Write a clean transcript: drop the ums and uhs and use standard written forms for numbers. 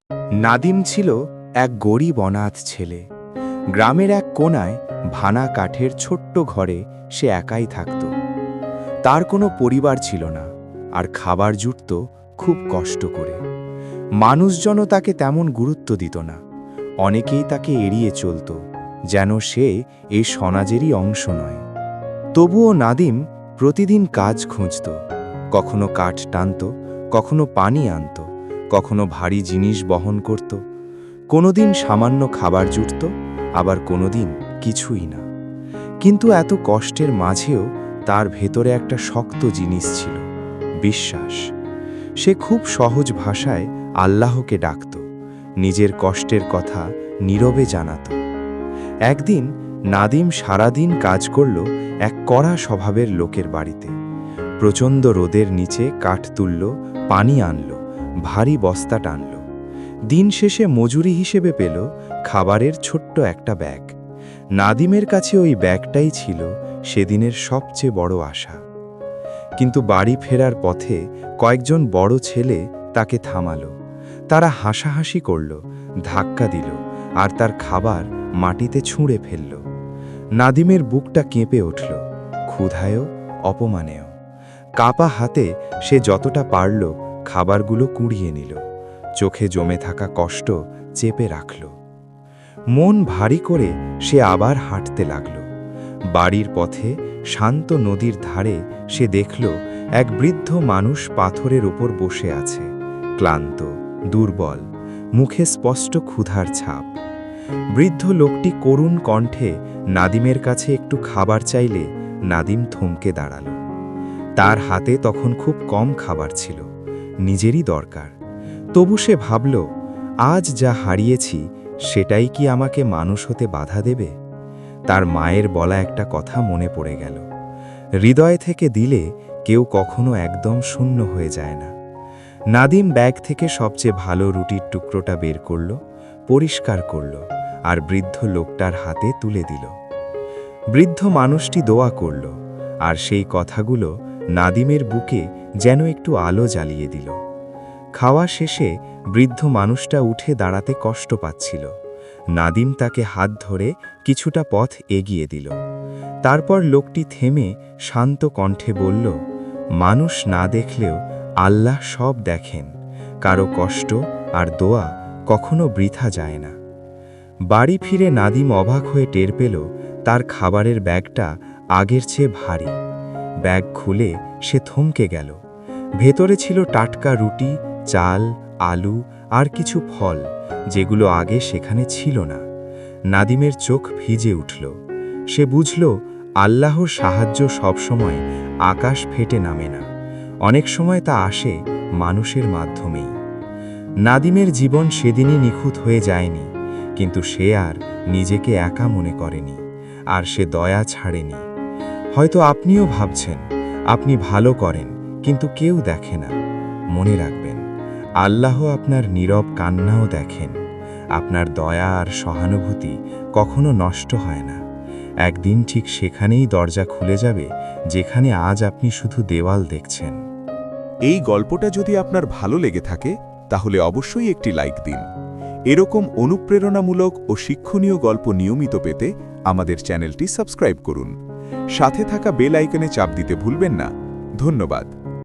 নাদিম ছিল এক গরিব অনাথ ছেলে। গ্রামের এক কোণায় ভাঙা কাঠের ছোট্ট ঘরে সে একাই থাকত। তার কোনো পরিবার ছিল না, আর খাবার জুটত খুব কষ্ট করে। মানুষজনও তাকে তেমন গুরুত্ব দিত না। অনেকেই তাকে এড়িয়ে চলত, যেন সে এই সমাজেরই অংশ নয়। তবুও নাদিম প্রতিদিন কাজ খুঁজত। কখনো কাঠ টানত, কখনো পানি আনত, কখনো ভারী জিনিস বহন করত। কোনোদিন সামান্য খাবার জুটত, আবার কোনোদিন কিছুই না। কিন্তু এত কষ্টের মাঝেও তার ভেতরে একটা শক্ত জিনিস ছিল, বিশ্বাস। সে খুব সহজ ভাষায় আল্লাহকে ডাকত, নিজের কষ্টের কথা নীরবে জানাত। একদিন নাদিম সারাদিন কাজ করল এক কড়া স্বভাবের লোকের বাড়িতে। প্রচণ্ড রোদের নিচে কাঠ তুলল, পানি আনল, ভারী বস্তা টানল। দিন শেষে মজুরি হিসেবে পেল খাবারের ছোট্ট একটা ব্যাগ। নাদিমের কাছে ওই ব্যাগটাই ছিল সেদিনের সবচেয়ে বড় আশা। কিন্তু বাড়ি ফেরার পথে কয়েকজন বড় ছেলে তাকে থামালো। তারা হাসাহাসি করল, ধাক্কা দিল, আর তার খাবার মাটিতে ছুঁড়ে ফেলল। নাদিমের বুকটা কেঁপে উঠল, ক্ষুধায়ও অপমানেও। কাপা হাতে সে যতটা পারল খাবারগুলো কুড়িয়ে নিল, চোখে জমে থাকা কষ্ট চেপে রাখল। মন ভারী করে সে আবার হাঁটতে লাগল। বাড়ির পথে শান্ত নদীর ধারে সে দেখল এক বৃদ্ধ মানুষ পাথরের ওপর বসে আছে, ক্লান্ত, দুর্বল, মুখে স্পষ্ট ক্ষুধার ছাপ। বৃদ্ধ লোকটি করুণ কণ্ঠে নাদিমের কাছে একটু খাবার চাইলে নাদিম থমকে দাঁড়াল। তার হাতে তখন খুব কম খাবার ছিল, নিজেরই দরকার। তবু সে ভাবল, আজ যা হারিয়েছি সেটাই কি আমাকে মানুষ হতে বাধা দেবে? তার মায়ের বলা একটা কথা মনে পড়ে গেল, হৃদয় থেকে দিলে কেউ কখনো একদম শূন্য হয়ে যায় না। নাদিম ব্যাগ থেকে সবচেয়ে ভালো রুটির টুকরোটা বের করল, পরিষ্কার করল, আর বৃদ্ধ লোকটার হাতে তুলে দিল। বৃদ্ধ মানুষটি দোয়া করল, আর সেই কথাগুলো নাদিমের বুকে যেন একটু আলো জ্বালিয়ে দিল। খাওয়া শেষে বৃদ্ধ মানুষটা উঠে দাঁড়াতে কষ্ট পাচ্ছিল। নাদিম তাকে হাত ধরে কিছুটা পথ এগিয়ে দিল। তারপর লোকটি থেমে শান্ত কণ্ঠে বলল, মানুষ না দেখলেও আল্লাহ সব দেখেন। কারো কষ্ট আর দোয়া কখনো বৃথা যায় না। বাড়ি ফিরে নাদিম অবাক হয়ে টের পেল তার খাবারের ব্যাগটা আগের চেয়ে ভারী। ব্যাগ খুলে সে থমকে গেল। ভেতরে ছিল টাটকা রুটি, চাল, আলু আর কিছু ফল, যেগুলো আগে সেখানে ছিল না। নাদিমের চোখ ভিজে উঠল। সে বুঝল, আল্লাহর সাহায্য সবসময় আকাশ ফেটে নামে না, অনেক সময় তা আসে মানুষের মাধ্যমেই। নাদিমের জীবন সেদিনই নিখুঁত হয়ে যায়নি, কিন্তু সে আর নিজেকে একা মনে করেনি, আর সে দয়া ছাড়েনি। হয়তো আপনিও ভাবছেন আপনি ভালো করেন, কিন্তু কেউ দেখে না। মনে রাখবেন, আল্লাহ আপনার নীরব কান্নাও দেখেন। আপনার দয়া আর সহানুভূতি কখনো নষ্ট হয় না। একদিন ঠিক সেখানেই দরজা খুলে যাবে যেখানে আজ আপনি শুধু দেওয়াল দেখছেন। এই গল্পটা যদি আপনার ভালো লেগে থাকে তাহলে অবশ্যই একটি লাইক দিন। এরকম অনুপ্রেরণামূলক ও শিক্ষণীয় গল্প নিয়মিত পেতে আমাদের চ্যানেলটি সাবস্ক্রাইব করুন। সাথে থাকা বেল আইকনে চাপ দিতে ভুলবেন না। ধন্যবাদ।